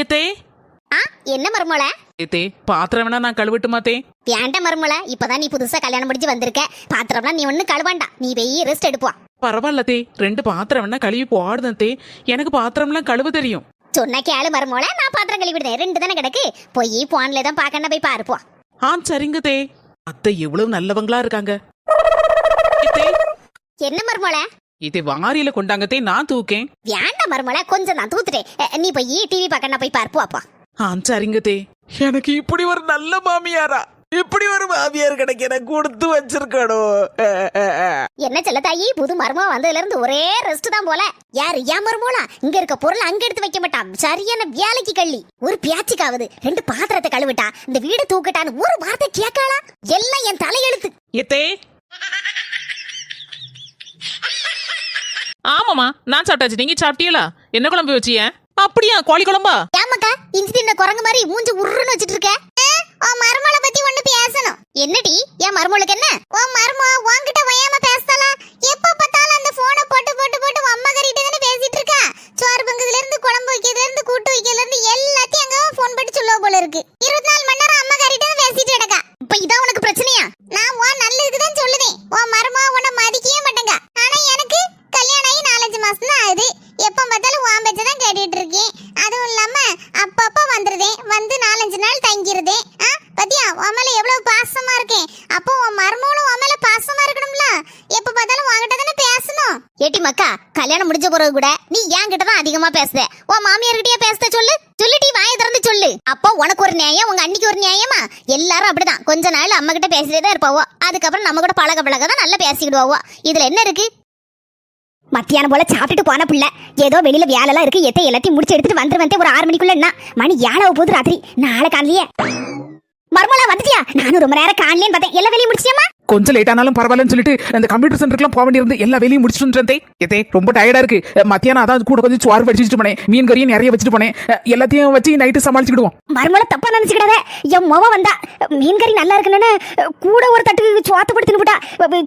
எத்தே என்ன மருமோள? எத்தே பாத்திரம் வேணா நான் கழுவட்டுமாத்தே? வேண்டாம் மருமோள, இப்பதான் நீ புதுசா கல்யாணம் முடிஞ்சு வந்திருக்க. பாத்திரம்லாம் நீ ஒண்ணு கழுவாண்டா, நீ போய் ரெஸ்ட் எடுப்பா. பரவாயில்லத்தே, 2 பாத்திரம் வேணா கழுவி போடுதே. எனக்கு பாத்திரம்லாம் கழுவ தெரியும். சொன்ன கேளு மருமோள, நான் பாத்திரம் கழுவிடுதேன். 2 தானே கிடக்கு, போய் போன்ல தான் பாக்கணும், போய் பாருப்போ. சரிங்கத்தே. அத்தை எவ்வளவு நல்லவங்களா இருக்காங்க. என்ன மருமோள? இதை வாரியில கொண்டாங்கத்தே, நான் தூக்கேன். வேண்டாம் மருமோள, கொஞ்சம் நான் தூத்துட்டேன். நீ போய் டிவி பாக்கணும், போய் பாருப்போ அப்பா. சரிங்கத்தே. எனக்கு இப்படி ஒரு நல்ல மாமியாரா, இப்படி ஒரு மாமியார் கிடைக்க எனக்கு கொடுத்து வச்சிருக்கணும். என்ன செல்ல தாயி, புது மருமோ வந்ததுல இருந்து ஒரே ரெஸ்ட் தான் போல. யாரு ஏன் மருமோளா? இங்க இருக்க பொருள் அங்க எடுத்து வைக்க மாட்டான், சரியான வேலைக்கு கள்ளி. ஒரு பியாச்சுக்காவது 2 பாத்திரத்தை கழுவிட்டா, இந்த வீடு தூக்கட்டான்னு ஒரு வார்த்தை கேட்காளா? எல்லாம் என் தலையெழுத்து. எத்தே ஆமாமா, நான் சாப்பிட்டாச்சு. நீங்க சாப்பிட்டீங்களா? என்ன குழம்பு வச்சிய? அப்படியா, கோழி குழம்பா? ஏமாக்கா, இஞ்சி தின்ன குரங்கு மாதிரி மூஞ்சி உருன்னு வச்சிட்டு இருக்க. உன் மருமள பத்தி ஒண்ணு பேசணும். என்னடி என் மருமளுக்கு என்ன? உன் மரும உன்கிட்ட வயாம பேசலாம். எப்ப பார்த்தாலும் அந்த போனை போட்டு போட்டு போட்டு அம்மா கறிட்டு தானே பேசிட்டு இருக்கா. சோறு பங்குதுல இருந்து குழம்பு வைக்கிறதுல இருந்து கூட்டு வைக்கிறதுல இருந்து எல்லாத்தையும் அங்க போன் பண்ணி சொல்லுவ போல இருக்கு. 24 மணி நேரம் அம்மா கறிட்டு தான் பேசிட்டு கிடக்கா. இப்ப இதான் உனக்கு பிரச்சனையா? நான் உன் நல்லதுக்கு தான் சொல்லுதேன். உன் மரும உன்னை மதிக்கவே மாட்டேங்க. ஆனா எனக்கு கல்யாணம் ஆகி 4-5 மாசம் தான் ஆகுது. எப்ப பார்த்தாலும் உன் பேச்ச தான் கேட்டுட்டு இருக்கேன். அதுவும் இல்லாம அப்பப்ப வந்துருதேன், வந்து 4-5 நாள் தங்கிருதேன். பத்தியா உன் மேல எவ்வளவு பாசமா இருக்கேன். அப்போ உன் மருமகளும் உன் மேல பாசமா இருக்கணும்ல. எப்ப பார்த்தாலும் உன்கிட்ட தானே பேசணும். ஏட்டி மக்கா, கல்யாணம் முடிஞ்ச பிறகு கூட நீ என்கிட்ட தான் அதிகமா பேசுத. உன் மாமியார்கிட்டயே பேசுத சொல்லு. சொல்லிட்டி வாயை திறந்து சொல்லு. அப்போ உனக்கு ஒரு நியாயம், உங்க அண்ணிக்கு ஒரு நியாயமா? எல்லாரும் அப்படிதான், கொஞ்ச நாள் அம்மா கிட்ட பேசிட்டே தான் இருப்பாவோ. அதுக்கப்புறம் நம்ம கூட பழக பழக தான் நல்லா பேசிக்கிடுவாவோ. இதுல என்ன இருக்கு? மத்தியானம் போல சாப்பிட்டுட்டு போன பிள்ளை ஏதோ வெளியில வேலைலாம் இருக்கு, எல்லாத்தையும் முடிச்சு எடுத்துட்டு வந்துருவேன். ஒரு 6 மணிக்குள்ள என்ன மணி 7 போகுது ராத்திரி. நாளை காலையே மர்மலா வந்துட்டியா? நானும் ரொம்ப நேரம் காணலேன்னு பார்த்தேன். எல்லா வேலையும் முடிச்சியாமா? கொஞ்சம் லேட் ஆனாலும் பரவாயில்லன்னு சொல்லிட்டு அந்த கம்ப்யூட்டர் சென்டருக்குலாம் போக வேண்டியிருந்து எல்லா வேலையும் முடிச்சுட்டு எதே ரொம்ப டயர்டா இருக்கு. மத்தியானம் அதான் கூட கொஞ்சம் சோறு வச்சுட்டு போனேன், மீன் கறியும் நிறைய வச்சுட்டு போனேன். எல்லாத்தையும் வச்சு நைட்டு சமாளிச்சுக்கிடுவோம். மர்மலா தப்பா நினைச்சுக்கிடாத. என் மொவ வந்தா மீன் கறி நல்லா இருக்குன்னு கூட ஒரு தட்டு சோத்து படுத்துன்னு போட்டா,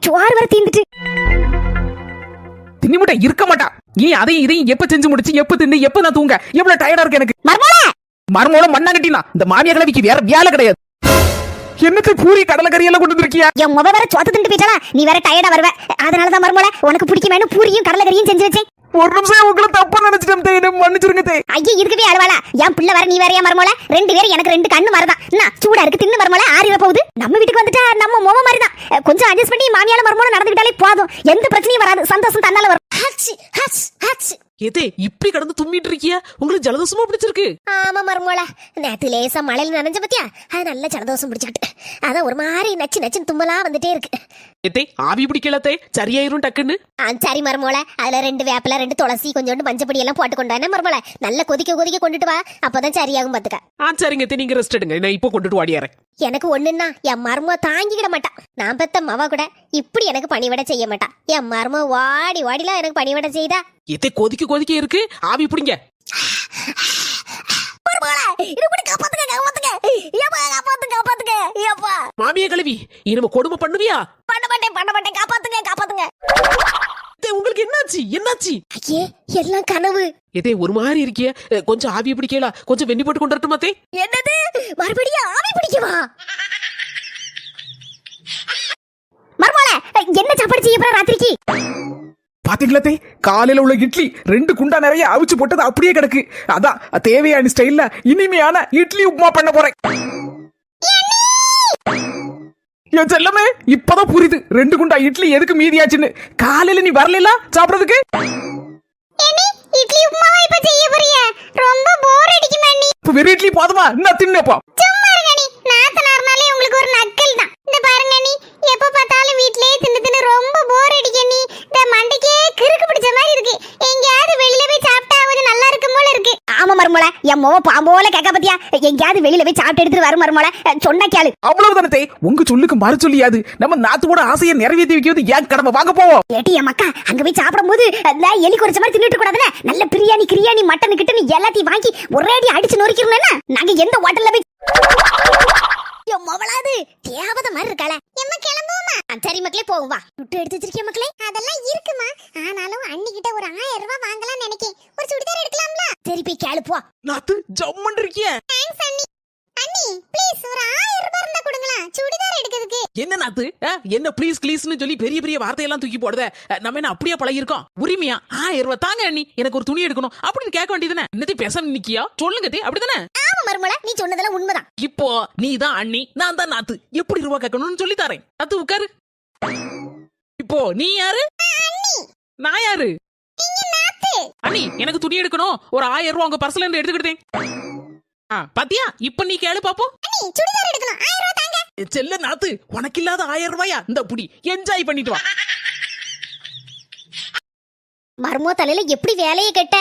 சோறு வர தீந்துட்டு தின்னிமுட்டா இருக்க மாட்டா. நீ அதையும் இதையும் எப்ப செஞ்சு முடிச்சு எப்ப தின்னு எப்ப நான் தூங்க எவ்வளவு டயர்டா இருக்கு எனக்கு. மர்மோல மண்ணாங்கட்டினா இந்த மாமியா கிழவிக்கு வேற வேலை கிடையாது. என்னத்தை பூரி கடலைக்கறி எல்லாம் கொண்டு வந்திருக்கியா? என் முத வேற சோத்து தின்ட்டு போயிட்டாளா, நீ வேற டயர்டா வருவ. அதனாலதான் மர்மோல உனக்கு பிடிக்குமேனு பூரியும் கடலைக்கறியும் செஞ்சு வச்சேன். ஒரு நிமிஷம் உங்களை தப்பா நினைச்சிட்டேன், மன்னிச்சிருங்க. ஐயா இருக்கவே அழுவாளா? என் பிள்ளை வர நீ வேற ஏன் மர்மோல? 2 பேரும் எனக்கு 2 கண்ணு வரதான். என்ன சூடா இருக்கு, தின்னு மர்மோல ஆறிட போகுது. நம்ம வீட்டுக்கு வந்துட்டா நம்ம முக மாதிரி தான். கொஞ்சம் அட்ஜஸ்ட் பண்ணி மாமியால மர்மோல நடந்துக்கிட்டாலே போதும், எந்த பிரச்சனையும் வராது. சந்தோஷம் தன்னால வரும். எதே இப்படி கடந்து தும்மிட்டு இருக்கியா? உங்களுக்கு ஜலதோஷமா பிடிச்சிருக்கு? ஆமா மர்மோல, நேத்து லேசா மழையில நனைஞ்ச பத்தியா, அது நல்ல ஜலதோஷம் பிடிச்சிக்கிட்டு. அதான் ஒரு மாதிரி நச்சு தும்மலா வந்துட்டே இருக்கு. எதே ஆவி பிடிக்கலத்தே, சரியாயிரும் டக்குன்னு. சரி மர்மோல, அதுல 2 வேப்பில 2 துளசி கொஞ்சோண்டு மஞ்சப்பொடி எல்லாம் போட்டு கொண்டு வரேன் மர்மோல. நல்ல கொதிக்க கொண்டுட்டு வா, அப்பதான் சரியாகும் பாத்துக்க. சரிங்க, நீங்க ரெஸ்ட் எடுங்க, நான் இப்போ கொண்டுட்டு வாடியாரேன். எனக்கு ஒண்ணுன்னா என் மர்மோ தாங்கிக்கிட மாட்டா. நான் பெத்த மவ கூட இப்படி எனக்கு பணிவிட செய்ய மாட்டா. என் மர்மோ வாடிலாம் எனக்கு பணிவிட செய்தா. எதே கொதிக்க இருக்கு, ஆவி பிடிங்க. மாமியா கழுவி இனிமே கொடுமை பண்ணுவியா? பண்ண மாட்டேன், காப்பாத்துங்க. உங்களுக்கு என்னாச்சு? ஐயே எல்லாம் கனவு. எதே ஒரு மாதிரி இருக்கிய, கொஞ்சம் ஆவி பிடிக்கல, கொஞ்சம் வெண்ணி போட்டு கொண்டு வரட்டுமா? என்னது மறுபடியும் ஆவி பிடிக்கவா? மர்மோல என்ன சாப்பாடு செய்ய போற ராத்திரிக்கு? பாத்தீங்களா, காலையில உள்ள இட்லி 2 குண்டா நிறைய அவிச்சு போட்டது அப்படியே கிடக்கு. அதான் தேவையான ஸ்டைல்ல இனிமையான இட்லி உப்புமா பண்ண போறேன். என் செல்லமே இப்பதான் புரியுது 2 குண்டா இட்லி எதுக்கு மீதியாச்சுன்னு. காலையில நீ வரல சாப்பிடறதுக்கு. இட்லி உப்புமாவா இப்ப செய்ய போறிய? ரொம்ப போர் அடிக்குமா நீ? இப்ப வெறும் இட்லி போதுமா? என்ன தின்னப்பா? சும்மா இருங்க நீ. நாத்தனார்னாலே உங்களுக்கு ஒரு நக்கல் தான். இந்த பாருங்க நீ, எப்ப பார்த்தாலும் வீட்லயே தின்னு ரொம்ப போர் அடிக்க நீ. இந்த மண்டைக்கே கிறுக்கு பிடிச்ச மாதிரி இருக்கு. எங்கயாவது வெளியில போய் சாப்பிட்டா கொஞ்சம் நல்லா இருக்கும் போல இருக்கு. ஆமா மர்மோல, என் மோவ பாம்போல கேக்க பத்தியா? எங்கயாவது வெளியில போய் சாப்பிட்டு எடுத்துட்டு வர மர்மோல, சொன்ன கேளு. அவ்வளவுதானே, உங்க சொல்லுக்கு மறு சொல்லியாது. நம்ம நாத்தோட ஆசையை நிறைவேற்றி வைக்கிறது ஏன் கடமை. வாங்க போவோம். ஏட்டி என் மக்கா, அங்க போய் சாப்பிடும் போது எலி குறைச்ச மாதிரி தின்னுட்டு கூடாதுல. நல்ல பிரியாணி மட்டன் கிட்ட எல்லாத்தையும் வாங்கி ஒரே அடி அடிச்சு நொறுக்கிறோம். நாங்க எந்த ஹோட்டல்ல போய் மவளாது தேவத மாதிரி இருக்காளே. எம்மா கிளம்புவோமா? சரி மக்களே போவோம் வா. துட்டு எடுத்து வச்சிருக்கேன் மக்களே. அதெல்லாம் இருக்குமா, ஆனாலும் அண்ணி கிட்ட ஒரு 1000 ரூபாய் வாங்கலாம் நினைக்கேன். ஒரு சுடிதார் எடுக்கலாம்ல? சரி போய் கேளு போ. நாத்து ஜம்மன் இருக்கிய. தேங்க்ஸ் அண்ணி. அண்ணி ப்ளீஸ் ஒரு 1000 ரூபாய் இருந்தா கொடுங்களா, சுடிதார் எடுக்கிறதுக்கு. என்ன நாத்து என்ன ப்ளீஸ் ப்ளீஸ்னு சொல்லி பெரிய பெரிய வார்த்தையெல்லாம் தூக்கி போடுத. நம்ம என்ன அப்படியே பழகிருக்கோம்? உரிமையா 1000 ரூபாய் தாங்க அண்ணி, எனக்கு ஒரு துணி எடுக்கணும் அப்படின்னு கேட்க வேண்டியதுதானே. என்னத்தை பேச நிக்கியா? சொல்லுங்க தே, அப்படிதானே? ஆமா மர்மோள, நீ சொன்னதெல்லாம் உண்மைதான். இப்போ நீ தான் அண்ணி, நான் தான் நாத்து. எப்படி ரூபா கேட்கணும்னு சொல்லி தரேன். நாத்து உட்காரு. இப்போ நீ யாரு? அண்ணி. நான் யாரு? நீங்க நாத்து. அண்ணி எனக்கு துணி எடுக்கணும், ஒரு 1000 ரூபாய் உங்க பர்ஸ்ல இருந்து எடுத்துக்கிட்டேன். பாத்தியா? இப்ப நீ கேளு பாப்போம். அண்ணி சுடிதார் எடுக்கணும், 1000 ரூபாய் தாங்க. செல்ல நாத்து, உனக்கு இல்லாத 1000 ரூபாயா? இந்த புடி என்ஜாய் பண்ணிட்டு வா. மர்மோ தலையில எப்படி வேலையை கட்ட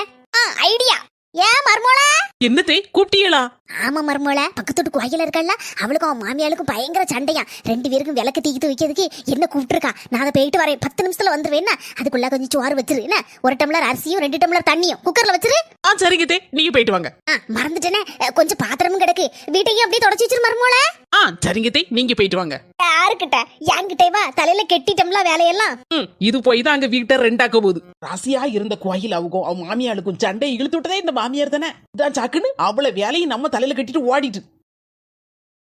ஐடியா. ஏன் மர்மோள? என்னத்தை கூப்பிட்டீங்களா? ஆமா மர்மோள, பக்கத்து கோயில இருக்கல்ல, அவளுக்கும் அவன் மாமியாளுக்கும் பயங்கர சண்டையா. 2 பேருக்கும் விளக்கு தீக்கிட்டு வைக்கிறதுக்கு என்ன கூப்பிட்டுருக்கா. நான் அதை போயிட்டு வரேன், 10 நிமிஷத்துல வந்துருவேன். அதுக்குள்ள கொஞ்சம் சோறு வச்சிரு என்ன, 1 டம்ளர் அரிசியும் 2 டம்ளர் தண்ணியும் குக்கர்ல வச்சிரு. சரிங்க தே, நீங்க போயிட்டு வாங்க. மறந்துட்டேனே, கொஞ்சம் பாத்திரமும் கிடக்கு, வீட்டையும் அப்படியே தொடச்சு வச்சிரு மர்மோள. சரிங்க தே, நீங்க போயிட்டு வாங்க. யாருக்கிட்ட? என்கிட்ட வா, தலையில கெட்டிட்டம்ல வேலையெல்லாம். இது போய் தான் அங்க வீட்டை ரெண்டாக்க போகுது. ராசியா இருந்த கோயில் அவுக்கும் அவன் மாமியாளுக்கும் சண்டை இழுத்து விட்டதே இந்த மாமியார் தானே. இதான் சாக்குன்னு அவளை வேலையை நம்ம தலையில கட்டிட்டு ஓடிட்டு.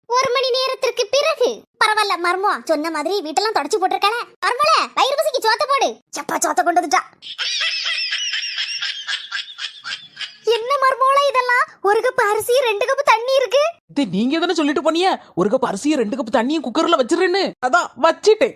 1 மணி நேரத்திற்கு பிறகு பரவாயில்ல மர்மோ சொன்ன மாதிரி வீட்டெல்லாம் தொடச்சு போட்டிருக்கானே. மர்மோள வயிறு பசிக்கு சோத்த போடு. சப்பா சோத்த கொண்டு வந்துட்டா. என்ன மர்மோள இதெல்லாம்? 1 கப் அரிசி 2 கப் தண்ணி இருக்கு. நீங்க தானே சொல்லிட்டு போனிய 1 கப் அரிசியும் 2 கப் தண்ணியும் குக்கர்ல வச்சிருன்னு. அதான் வச்சிட்டேன்.